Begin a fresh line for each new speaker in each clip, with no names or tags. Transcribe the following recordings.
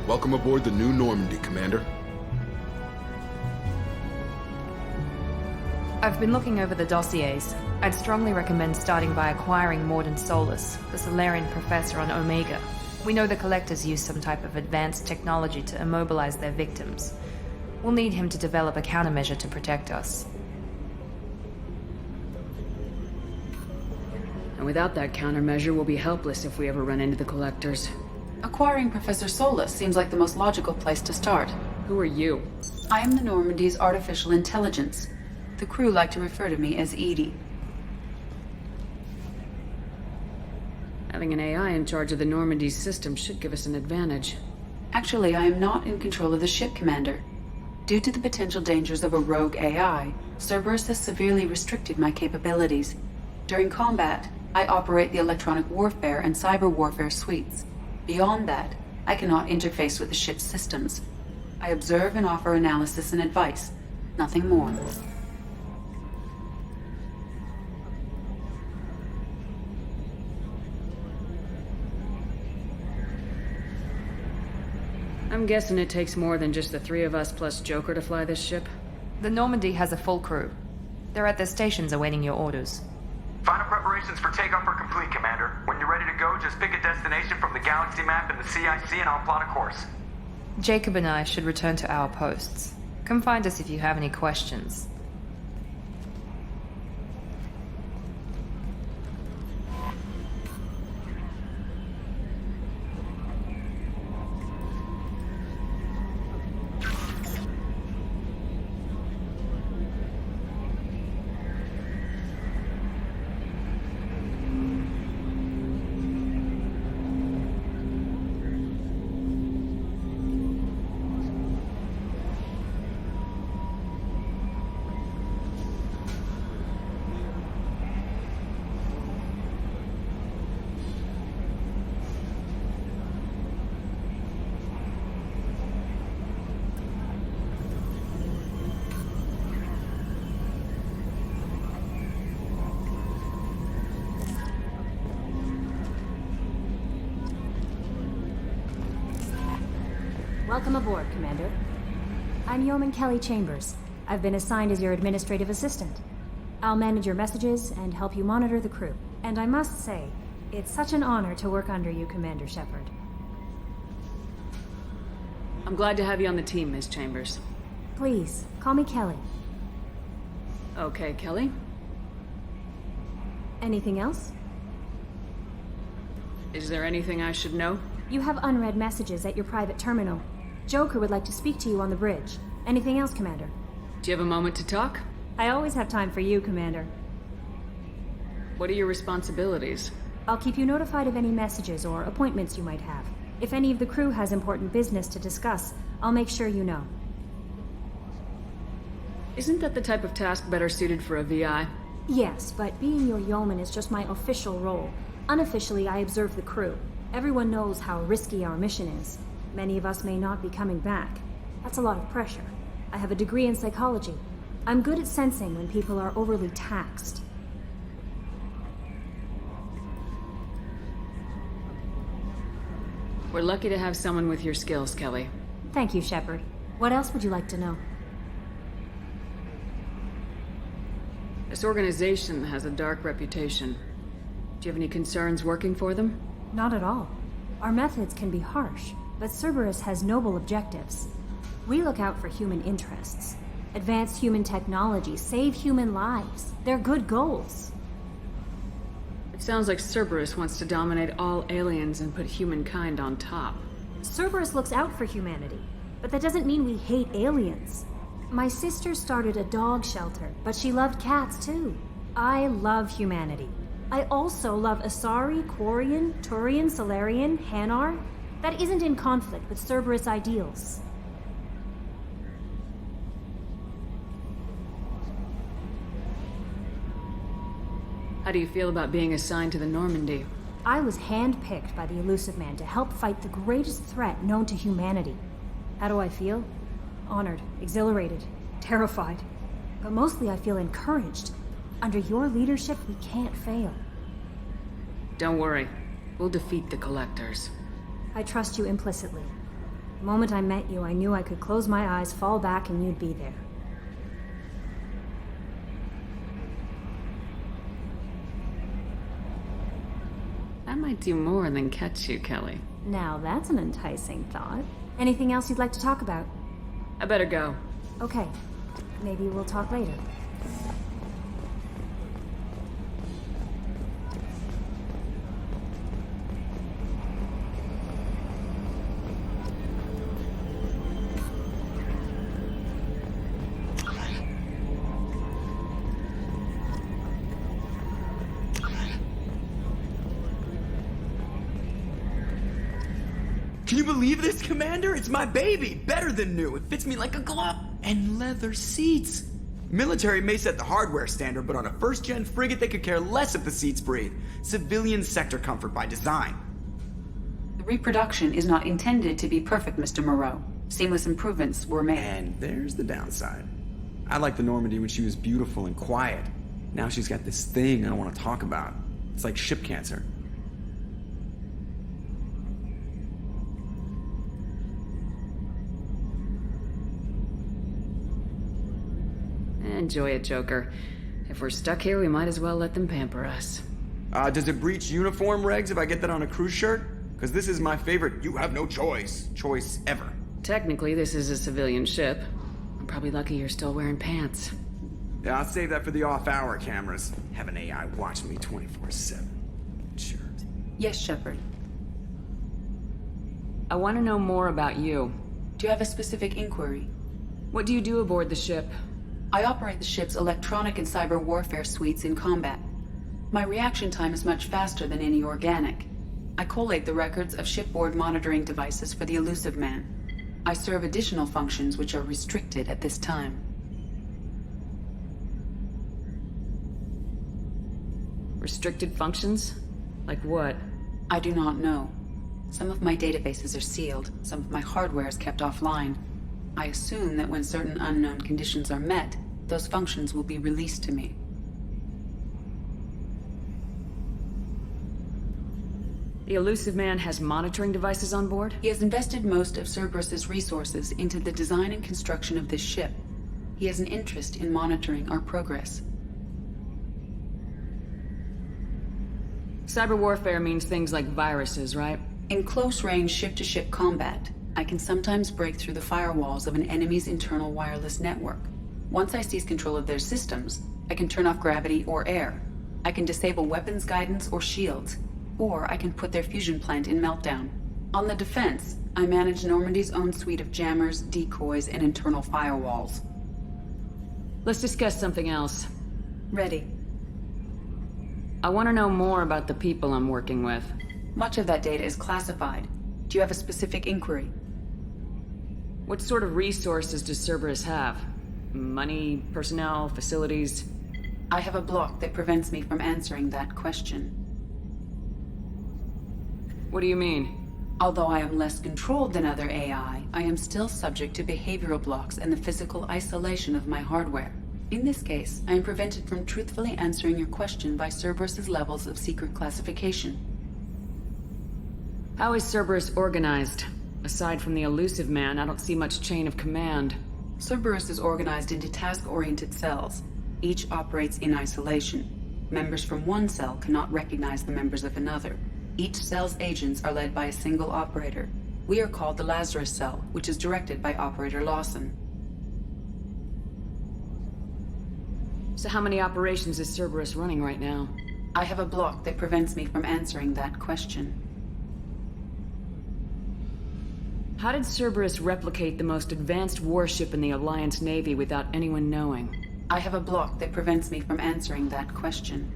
Welcome aboard the new Normandy, Commander.
I've been looking over the dossiers. I'd strongly recommend starting by acquiring Morden Solus, the Solarian professor on Omega. We know the Collectors use some type of advanced technology to immobilize their victims. We'll need him to develop a countermeasure to protect us.
And without that countermeasure, we'll be helpless if we ever run into the Collectors.
Acquiring Professor Solus seems like the most logical place to start.
Who are you?
I am the Normandy's artificial intelligence. The crew like to refer to me as Edie.
Having an AI in charge of the Normandy's system should give us an advantage.
Actually, I am not in control of the ship, Commander. Due to the potential dangers of a rogue AI, Cerberus has severely restricted my capabilities. During combat, I operate the electronic warfare and cyber warfare suites. Beyond that, I cannot interface with the ship's systems. I observe and offer analysis and advice, nothing more.
I'm guessing it takes more than just the three of us plus Joker to fly this ship?
The Normandy has a full crew. They're at their stations awaiting your orders.
Final preparations for takeoff are complete, Commander. When you're ready to go, just pick a destination from the galaxy map and the CIC and I'll plot a course.
Jacob and I should return to our posts. Come find us if you have any questions.
Welcome aboard, Commander. I'm Yeoman Kelly Chambers. I've been assigned as your administrative assistant. I'll manage your messages and help you monitor the crew. And I must say, it's such an honor to work under you, Commander Shepard.
I'm glad to have you on the team, Ms. Chambers.
Please, call me Kelly.
Okay, Kelly.
Anything else?
Is there anything I should know?
You have unread messages at your private terminal. Joker would like to speak to you on the bridge. Anything else, Commander?
Do you have a moment to talk?
I always have time for you, Commander.
What are your responsibilities?
I'll keep you notified of any messages or appointments you might have. If any of the crew has important business to discuss, I'll make sure you know.
Isn't that the type of task better suited for a VI?
Yes, but being your yeoman is just my official role. Unofficially, I observe the crew. Everyone knows how risky our mission is. Many of us may not be coming back. That's a lot of pressure. I have a degree in psychology. I'm good at sensing when people are overly taxed.
We're lucky to have someone with your skills, Kelly.
Thank you, Shepard. What else would you like to know?
This organization has a dark reputation. Do you have any concerns working for them?
Not at all. Our methods can be harsh, but Cerberus has noble objectives. We look out for human interests. Advance human technology, save human lives. They're good goals.
It sounds like Cerberus wants to dominate all aliens and put humankind on top.
Cerberus looks out for humanity, but that doesn't mean we hate aliens. My sister started a dog shelter, but she loved cats too. I love humanity. I also love Asari, Quarian, Turian, Solarian, Hanar. That isn't in conflict with Cerberus ideals.
How do you feel about being assigned to the Normandy?
I was handpicked by the Elusive Man to help fight the greatest threat known to humanity. How do I feel? Honored, exhilarated, terrified. But mostly I feel encouraged. Under your leadership, we can't fail.
Don't worry. We'll defeat the Collectors.
I trust you implicitly. The moment I met you, I knew I could close my eyes, fall back, and you'd be there.
I might do more than catch you, Kelly.
Now that's an enticing thought. Anything else you'd like to talk about?
I better go.
Okay. Maybe we'll talk later.
Can you believe this, Commander? It's my baby! Better than new. It fits me like a glove. And leather seats. Military may set the hardware standard, but on a first-gen frigate, they could care less if the seats breathe. Civilian sector comfort by design.
The reproduction is not intended to be perfect, Mr. Moreau. Seamless improvements were made.
And there's the downside. I liked the Normandy when she was beautiful and quiet. Now she's got this thing I don't want to talk about. It's like ship cancer.
Enjoy it, Joker. If we're stuck here, we might as well let them pamper us.
Does it breach uniform regs if I get that on a cruise shirt? Because this is my favorite you have no choice ever.
Technically, this is a civilian ship. I'm probably lucky you're still wearing pants.
Yeah, I'll save that for the off-hour cameras. Have an AI watching me 24/7. Sure.
Yes, Shepard.
I want to know more about you.
Do you have a specific inquiry?
What do you do aboard the ship?
I operate the ship's electronic and cyber warfare suites in combat. My reaction time is much faster than any organic. I collate the records of shipboard monitoring devices for the Elusive Man. I serve additional functions which are restricted at this time.
Restricted functions? Like what?
I do not know. Some of my databases are sealed, some of my hardware is kept offline. I assume that when certain unknown conditions are met, those functions will be released to me.
The Elusive Man has monitoring devices on board?
He has invested most of Cerberus's resources into the design and construction of this ship. He has an interest in monitoring our progress.
Cyber warfare means things like viruses, right?
In close-range ship-to-ship combat, I can sometimes break through the firewalls of an enemy's internal wireless network. Once I seize control of their systems, I can turn off gravity or air. I can disable weapons guidance or shields, or I can put their fusion plant in meltdown. On the defense, I manage Normandy's own suite of jammers, decoys, and internal firewalls.
Let's discuss something else.
Ready.
I want to know more about the people I'm working with.
Much of that data is classified. Do you have a specific inquiry?
What sort of resources does Cerberus have? Money, personnel, facilities?
I have a block that prevents me from answering that question.
What do you mean?
Although I am less controlled than other AI, I am still subject to behavioral blocks and the physical isolation of my hardware. In this case, I am prevented from truthfully answering your question by Cerberus's levels of secret classification.
How is Cerberus organized? Aside from the Elusive Man, I don't see much chain of command.
Cerberus is organized into task-oriented cells. Each operates in isolation. Members from one cell cannot recognize the members of another. Each cell's agents are led by a single operator. We are called the Lazarus Cell, which is directed by Operator Lawson.
So how many operations is Cerberus running right now?
I have a block that prevents me from answering that question.
How did Cerberus replicate the most advanced warship in the Alliance Navy without anyone knowing?
I have a block that prevents me from answering that question.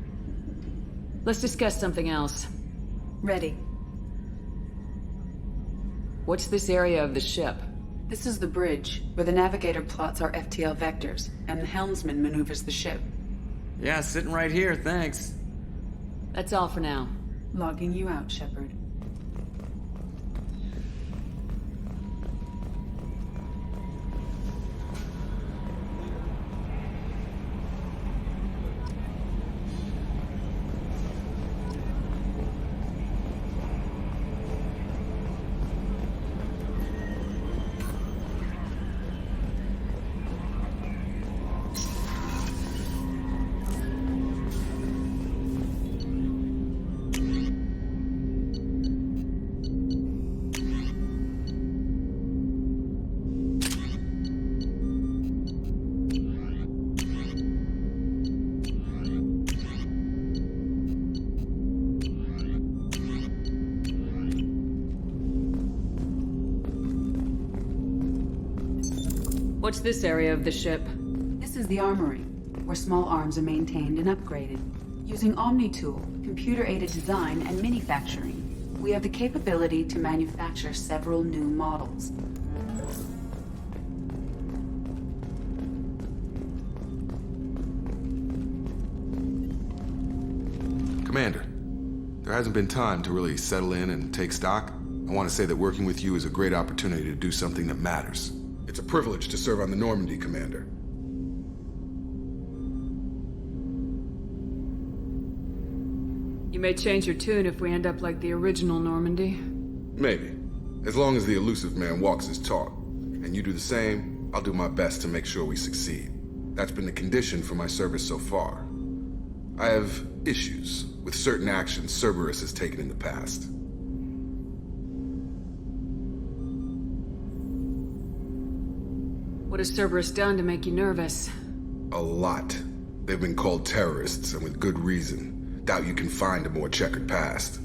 Let's discuss something else.
Ready.
What's this area of the ship?
This is the bridge, where the navigator plots our FTL vectors, and the helmsman maneuvers the ship.
Yeah, sitting right here, thanks.
That's all for now.
Logging you out, Shepard.
What's this area of the ship?
This is the armory, where small arms are maintained and upgraded. Using Omni-Tool, computer-aided design, and manufacturing, we have the capability to manufacture several new models.
Commander, there hasn't been time to really settle in and take stock. I want to say that working with you is a great opportunity to do something that matters. It's a privilege to serve on the Normandy, Commander.
You may change your tune if we end up like the original Normandy.
Maybe. As long as the elusive man walks his talk, and you do the same, I'll do my best to make sure we succeed. That's been the condition for my service so far. I have issues with certain actions Cerberus has taken in the past.
What has Cerberus done to make you nervous?
A lot. They've been called terrorists, and with good reason. Doubt you can find a more checkered past.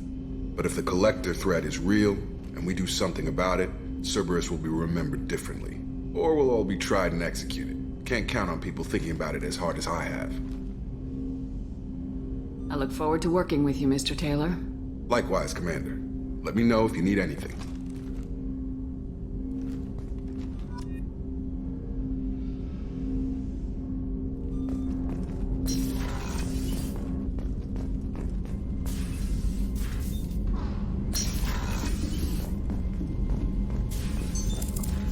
But if the Collector threat is real, and we do something about it, Cerberus will be remembered differently. Or we'll all be tried and executed. Can't count on people thinking about it as hard as I have.
I look forward to working with you, Mr. Taylor.
Likewise, Commander. Let me know if you need anything.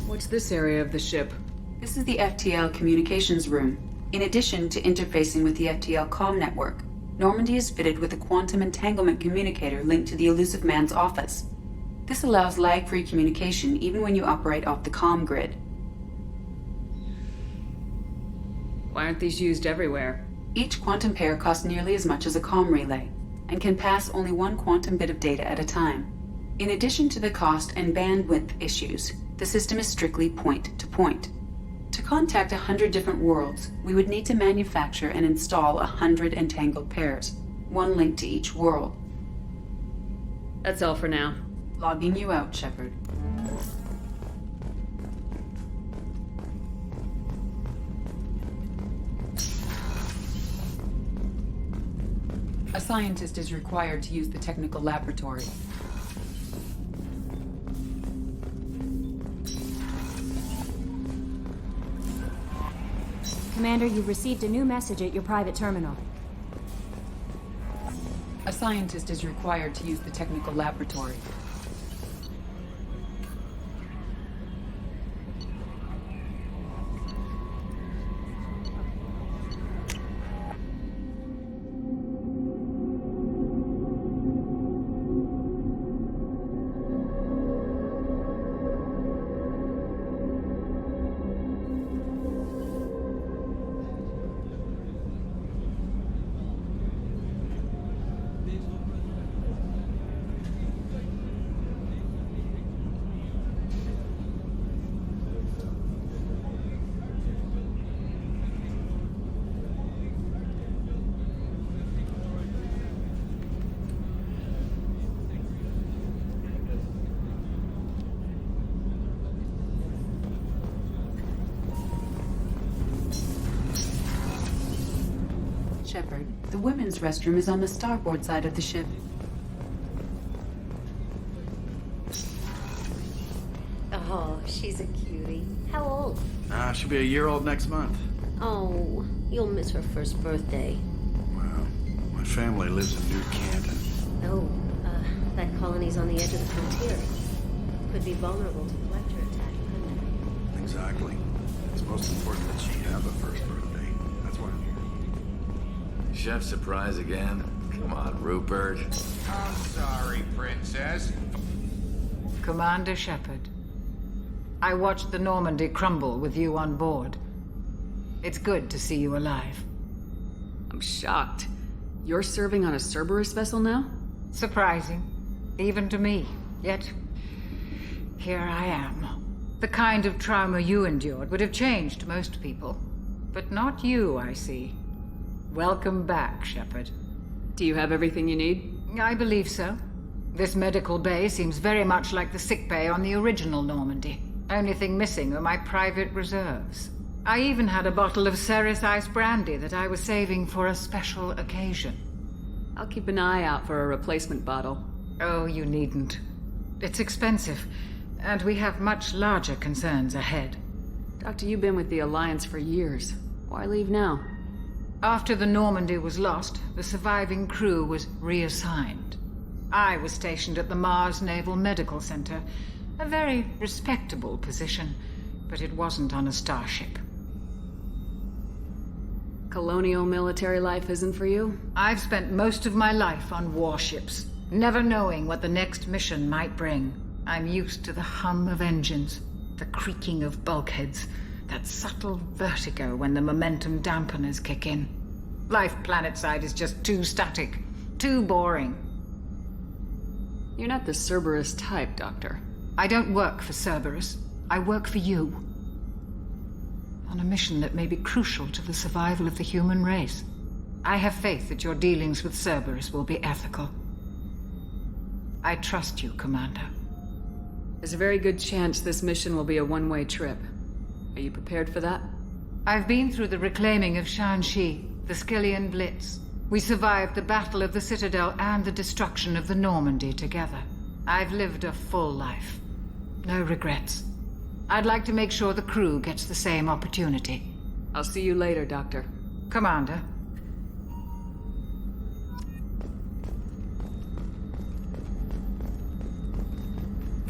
What's this area of the ship?
This is the FTL communications room. In addition to interfacing with the FTL comm network, Normandy is fitted with a quantum entanglement communicator linked to the elusive man's office. This allows lag-free communication even when you operate off the comm grid.
Why aren't these used everywhere?
Each quantum pair costs nearly as much as a comm relay, and can pass only one quantum bit of data at a time. In addition to the cost and bandwidth issues, the system is strictly point-to-point. To contact 100 different worlds, we would need to manufacture and install 100 entangled pairs, one link to each world.
That's all for now.
Logging you out, Shepard. A scientist is required to use the technical laboratory.
Commander, you've received a new message at your private terminal.
A scientist is required to use the technical laboratory. Shepard, the women's restroom is on the starboard side of the ship.
Oh, she's a cutie. How old?
She'll be a year old next month.
Oh, you'll miss her first birthday.
Well, my family lives in New Canton.
Oh, that colony's on the edge of the frontier. Could be vulnerable to collector attack, couldn't it?
Exactly. It's most important that she have a first birthday. That's why I'm here.
Chef surprise again? Come on, Rupert.
I'm sorry, Princess.
Commander Shepard, I watched the Normandy crumble with you on board. It's good to see you alive.
I'm shocked. You're serving on a Cerberus vessel now?
Surprising, even to me. Yet, here I am. The kind of trauma you endured would have changed most people. But not you, I see. Welcome back, Shepard.
Do you have everything you need?
I believe so. This medical bay seems very much like the sick bay on the original Normandy. Only thing missing are my private reserves. I even had a bottle of Ceres Ice Brandy that I was saving for a special occasion.
I'll keep an eye out for a replacement bottle.
Oh, you needn't. It's expensive, and we have much larger concerns ahead.
Doctor, you've been with the Alliance for years. Why leave now?
After the Normandy was lost, the surviving crew was reassigned. I was stationed at the Mars Naval Medical Center, a very respectable position, but it wasn't on a starship.
Colonial military life isn't for you?
I've spent most of my life on warships, never knowing what the next mission might bring. I'm used to the hum of engines, the creaking of bulkheads, that subtle vertigo when the momentum dampeners kick in. Life planetside is just too static, too boring.
You're not the Cerberus type, Doctor.
I don't work for Cerberus. I work for you. On a mission that may be crucial to the survival of the human race. I have faith that your dealings with Cerberus will be ethical. I trust you, Commander.
There's a very good chance this mission will be a one-way trip. Are you prepared for that?
I've been through the reclaiming of Shanxi, the Skillian Blitz. We survived the Battle of the Citadel and the destruction of the Normandy together. I've lived a full life. No regrets. I'd like to make sure the crew gets the same opportunity.
I'll see you later, Doctor.
Commander.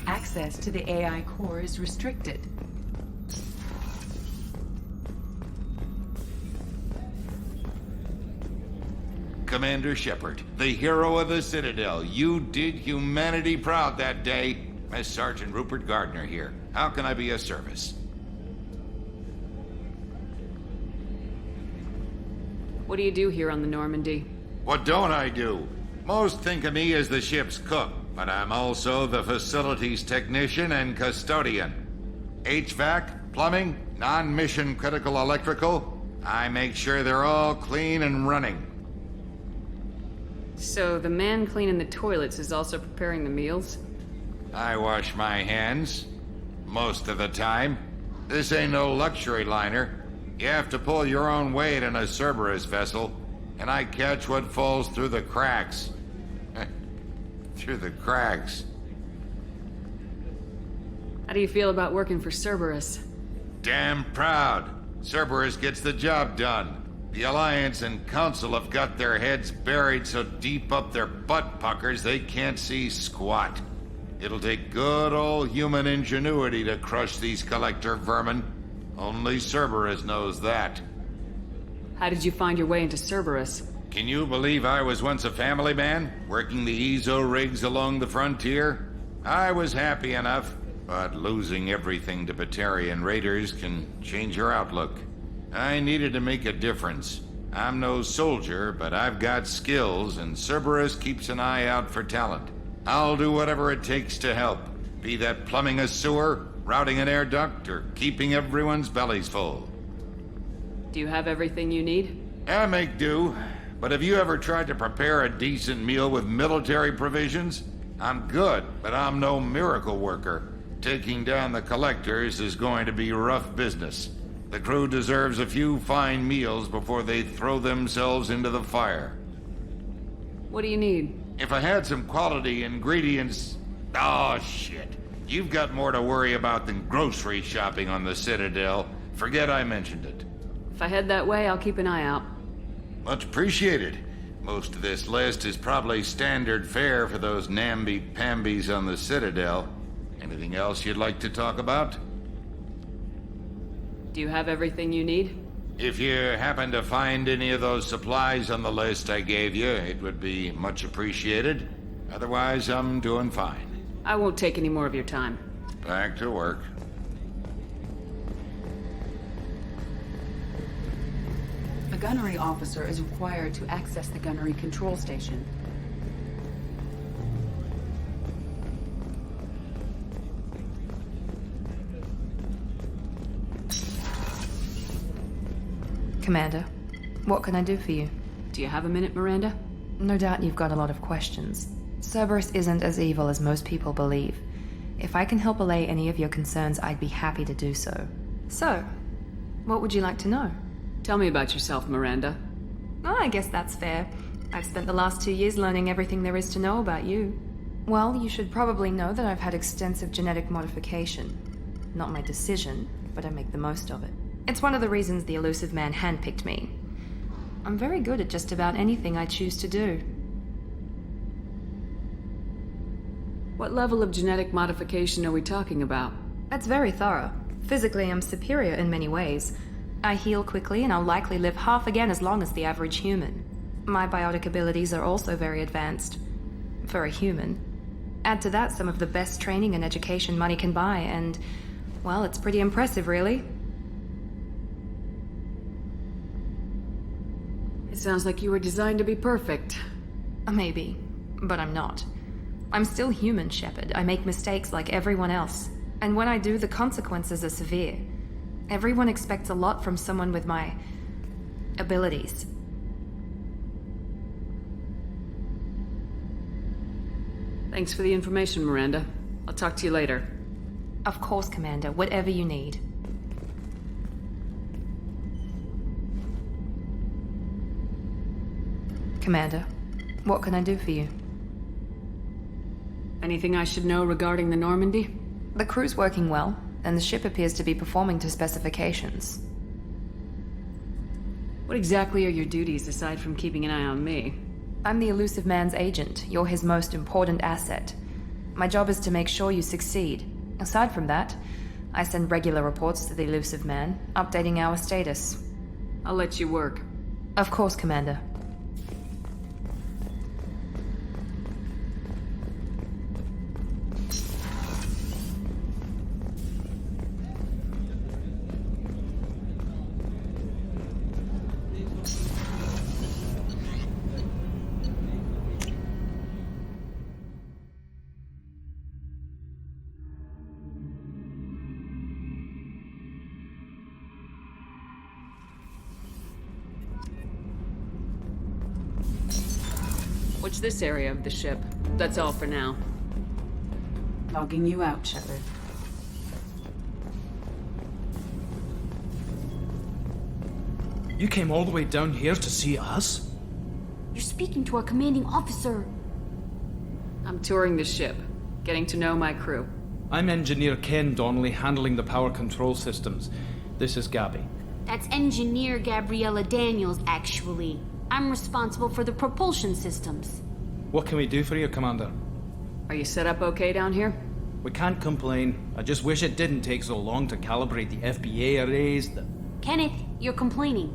Access to the AI core is restricted.
Commander Shepard, the hero of the Citadel. You did humanity proud that day. Master Sergeant Rupert Gardner here. How can I be of service?
What do you do here on the Normandy?
What don't I do? Most think of me as the ship's cook, but I'm also the facilities technician and custodian. HVAC, plumbing, non-mission critical electrical. I make sure they're all clean and running.
So the man cleaning the toilets is also preparing the meals?
I wash my hands. Most of the time. This ain't no luxury liner. You have to pull your own weight in a Cerberus vessel, and I catch what falls through the cracks. Through the cracks.
How do you feel about working for Cerberus?
Damn proud. Cerberus gets the job done. The Alliance and Council have got their heads buried so deep up their butt puckers they can't see squat. It'll take good old human ingenuity to crush these collector vermin. Only Cerberus knows that.
How did you find your way into Cerberus?
Can you believe I was once a family man, working the EZO rigs along the frontier? I was happy enough, but losing everything to Batarian raiders can change your outlook. I needed to make a difference. I'm no soldier, but I've got skills, and Cerberus keeps an eye out for talent. I'll do whatever it takes to help, be that plumbing a sewer, routing an air duct, or keeping everyone's bellies full.
Do you have everything you need?
I make do, but have you ever tried to prepare a decent meal with military provisions? I'm good, but I'm no miracle worker. Taking down the collectors is going to be rough business. The crew deserves a few fine meals before they throw themselves into the fire.
What do you need?
If I had some quality ingredients... Oh, shit. You've got more to worry about than grocery shopping on the Citadel. Forget I mentioned it.
If I head that way, I'll keep an eye out.
Much appreciated. Most of this list is probably standard fare for those namby-pambies on the Citadel. Anything else you'd like to talk about?
Do you have everything you need?
If you happen to find any of those supplies on the list I gave you, it would be much appreciated. Otherwise, I'm doing fine.
I won't take any more of your time.
Back to work.
A gunnery officer is required to access the gunnery control station.
Commander, what can I do for you?
Do you have a minute, Miranda?
No doubt you've got a lot of questions. Cerberus isn't as evil as most people believe. If I can help allay any of your concerns, I'd be happy to do so. So, what would you like to know?
Tell me about yourself, Miranda.
Oh, I guess that's fair. I've spent the last 2 years learning everything there is to know about you. Well, you should probably know that I've had extensive genetic modification. Not my decision, but I make the most of it. It's one of the reasons the elusive man handpicked me. I'm very good at just about anything I choose to do.
What level of genetic modification are we talking about?
That's very thorough. Physically, I'm superior in many ways. I heal quickly, and I'll likely live half again as long as the average human. My biotic abilities are also very advanced. For a human. Add to that some of the best training and education money can buy, and, well, it's pretty impressive, really.
It sounds like you were designed to be perfect.
Maybe, but I'm not. I'm still human, Shepard. I make mistakes like everyone else. And when I do, the consequences are severe. Everyone expects a lot from someone with my abilities.
Thanks for the information, Miranda. I'll talk to you later.
Of course, Commander. Whatever you need. Commander, what can I do for you?
Anything I should know regarding the Normandy?
The crew's working well, and the ship appears to be performing to specifications.
What exactly are your duties aside from keeping an eye on me?
I'm the elusive man's agent. You're his most important asset. My job is to make sure you succeed. Aside from that, I send regular reports to the elusive man, updating our status.
I'll let you work.
Of course, Commander.
Watch this area of the ship. That's all for now.
Logging you out, Shepard.
You came all the way down here to see us?
You're speaking to our commanding officer.
I'm touring the ship, getting to know my crew.
I'm Engineer Ken Donnelly, handling the power control systems. This is Gabby.
That's Engineer Gabriella Daniels, actually. I'm responsible for the propulsion systems.
What can we do for you, Commander?
Are you set up okay down here?
We can't complain. I just wish it didn't take so long to calibrate the FBA arrays.
Kenneth, you're complaining.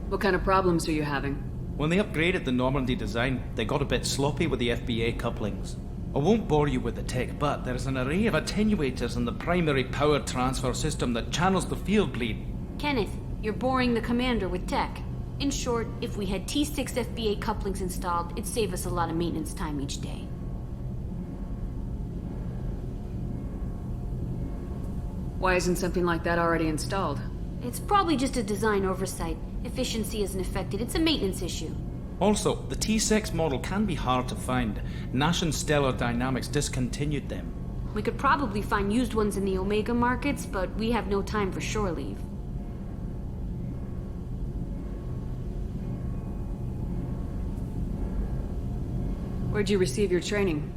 What kind of problems are you having?
When they upgraded the Normandy design, they got a bit sloppy with the FBA couplings. I won't bore you with the tech, but there's an array of attenuators in the primary power transfer system that channels the field bleed.
Kenneth, you're boring the commander with tech. In short, if we had T6 FBA couplings installed, it'd save us a lot of maintenance time each day.
Why isn't something like that already installed?
It's probably just a design oversight. Efficiency isn't affected. It's a maintenance issue.
Also, the T6 model can be hard to find. Nash and Stellar Dynamics discontinued them.
We could probably find used ones in the Omega markets, but we have no time for shore leave.
Where'd you receive your training?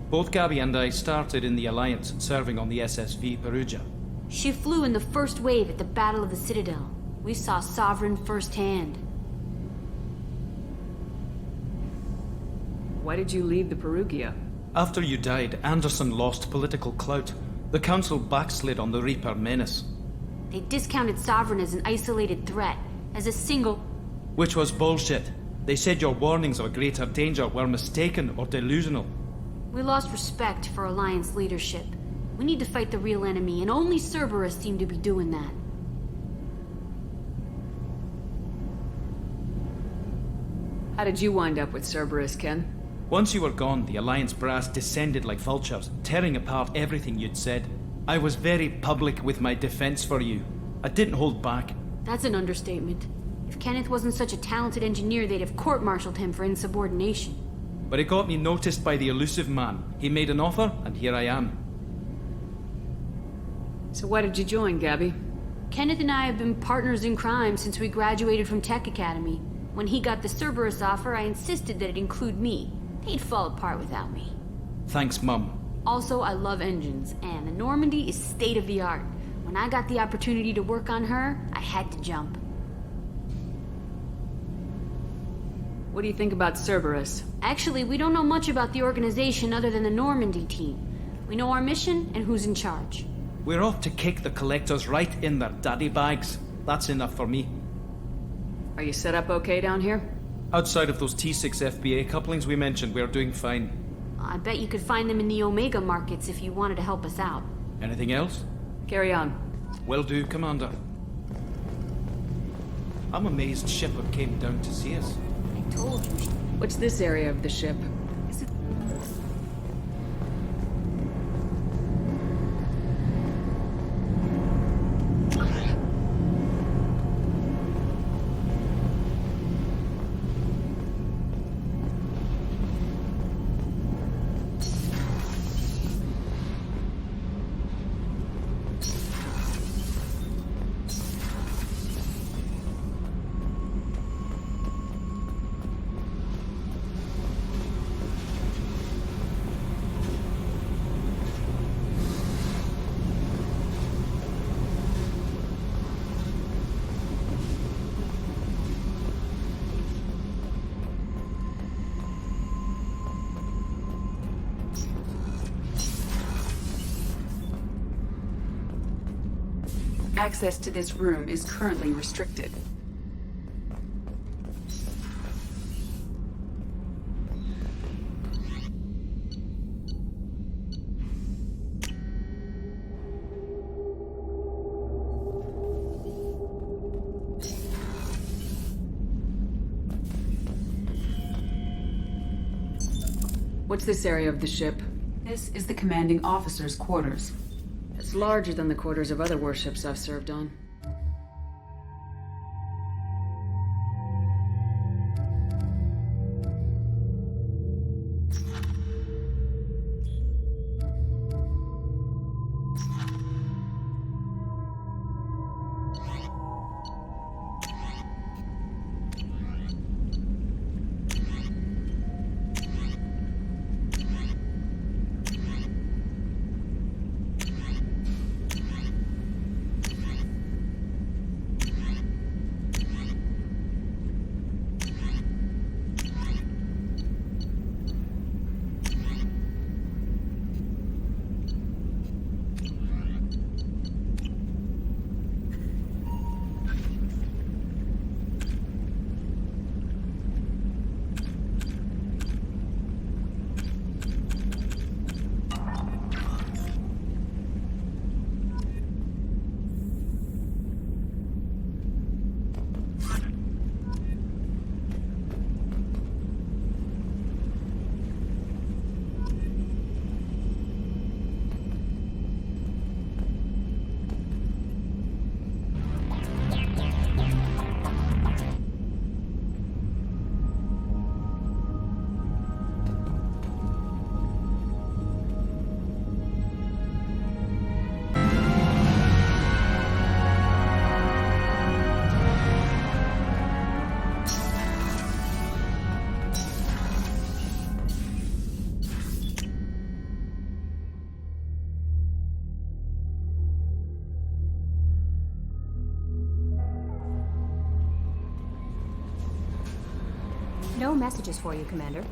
Both Gabby and I started in the Alliance, serving on the SSV Perugia.
She flew in the first wave at the Battle of the Citadel. We saw Sovereign firsthand.
Why did you leave the Perugia?
After you died, Anderson lost political clout. The Council backslid on the Reaper menace.
They discounted Sovereign as an isolated threat, as a single...
Which was bullshit. They said your warnings of a greater danger were mistaken or delusional.
We lost respect for Alliance leadership. We need to fight the real enemy, and only Cerberus seemed to be doing that.
How did you wind up with Cerberus, Ken?
Once you were gone, the Alliance brass descended like vultures, tearing apart everything you'd said. I was very public with my defense for you. I didn't hold back.
That's an understatement. If Kenneth wasn't such a talented engineer, they'd have court-martialed him for insubordination.
But it got me noticed by the elusive man. He made an offer, and here I am.
So why did you join, Gabby?
Kenneth and I have been partners in crime since we graduated from Tech Academy. When he got the Cerberus offer, I insisted that it include me. He'd fall apart without me.
Thanks, Mum.
Also, I love engines, and the Normandy is state-of-the-art. When I got the opportunity to work on her, I had to jump.
What do you think about Cerberus?
Actually, we don't know much about the organization other than the Normandy team. We know our mission and who's in charge.
We're off to kick the collectors right in their daddy bags. That's enough for me.
Are you set up okay down here?
Outside of those T6 FBA couplings we mentioned, we're doing fine.
I bet you could find them in the Omega markets if you wanted to help us out.
Anything else?
Carry on.
Will do, Commander. I'm amazed Shepard came down to see us.
I told you.
What's this area of the ship?
Is it...
Access to this room is currently restricted.
What's this area of the ship?
This is the commanding officer's quarters.
It's larger than the quarters of other warships I've served on.
No messages for you, Commander.